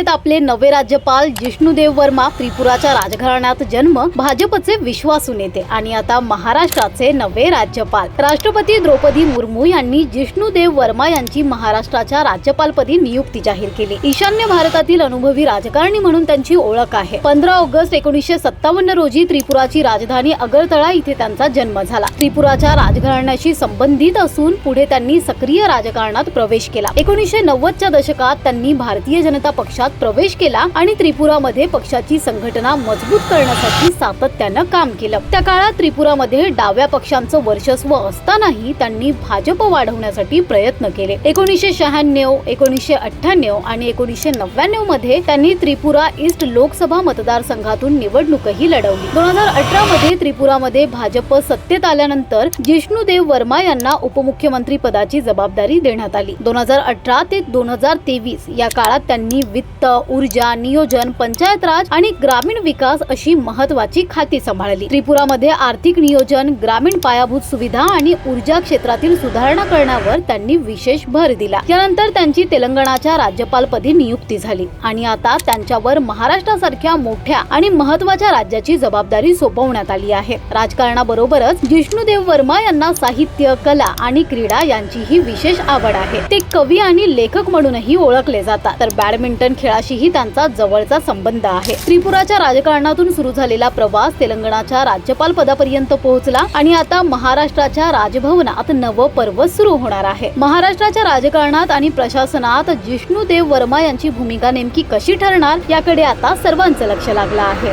आहेत आपले नवे राज्यपाल जिष्णुदेव वर्मा। त्रिपुराच्या राजघराण्यात जन्म, भाजपचे विश्वासू नेते आणि आता महाराष्ट्राचे नवे राज्यपाल। राष्ट्रपती द्रौपदी मुर्मू यांनी जिष्णुदेव वर्मा यांची महाराष्ट्राच्या राज्यपालपदी नियुक्ती जाहीर केली। ईशान्य भारतातील अनुभवी राजकारणी म्हणून त्यांची ओळख आहे। 15 ऑगस्ट 1957 रोजी त्रिपुराची राजधानी अगरतळा इथे त्यांचा जन्म झाला। त्रिपुराच्या राजघराण्याशी संबंधित असून पुढे त्यांनी सक्रिय राजकारणात प्रवेश केला। 1990च्या दशकात त्यांनी भारतीय जनता पक्षात प्रवेश केला आणि त्रिपुरामध्ये पक्षाची संघटना मजबूत करण्यासाठी सातत्याने काम केलं। त्या काळात त्रिपुरामध्ये डाव्या पक्षांचं वर्चस्व असतानाही त्यांनी भाजप वाढवण्यासाठी प्रयत्न केले। 1996, 1998 आणि 1999 मध्ये त्यांनी त्रिपुरा ईस्ट लोकसभा मतदारसंघातून निवडणूकही लढवली। 2018 मध्ये त्रिपुरामध्ये भाजप सत्तेत आल्यानंतर जिष्णुदेव वर्मा यांना उपमुख्यमंत्री पदाची जबाबदारी देण्यात आली। 2018 ते 2023 या काळात त्यांनी वित्त, ऊर्जा, नियोजन, पंचायत राज आणि ग्रामीण विकास अशी महत्त्वाची खाती सांभाळली। त्रिपुरामध्ये आर्थिक नियोजन, ग्रामीण पायाभूत सुविधा आणि ऊर्जा क्षेत्रातील सुधारणा करण्यावर त्यांनी विशेष भर दिला। यानंतर त्यांची तेलंगणाच्या राज्यपालपदी नियुक्ती झाली आणि आता त्यांच्यावर महाराष्ट्रासारख्या मोठ्या आणि महत्त्वाच्या राज्याची जबाबदारी सोपवण्यात आली आहे। राजकारणाबरोबरच जिष्णुदेव वर्मा यांना साहित्य, कला आणि क्रीडा यांचीही विशेष आवड आहे। ते कवी आणि लेखक म्हणूनही ओळखले जातात, तर बॅडमिंटन खेळाशीही त्यांचा जवळचा संबंध आहे। त्रिपुराच्या राजकारणातून सुरू झालेला प्रवास तेलंगणाच्या राज्यपाल पदापर्यंत पोहोचला आणि आता महाराष्ट्राच्या राजभवनात नवं पर्व सुरू होणार आहे। महाराष्ट्राच्या राजकारणात आणि प्रशासनात जिष्णुदेव वर्मा यांची भूमिका नेमकी कशी ठरणार याकडे आता सर्वांचं लक्ष लागलं आहे।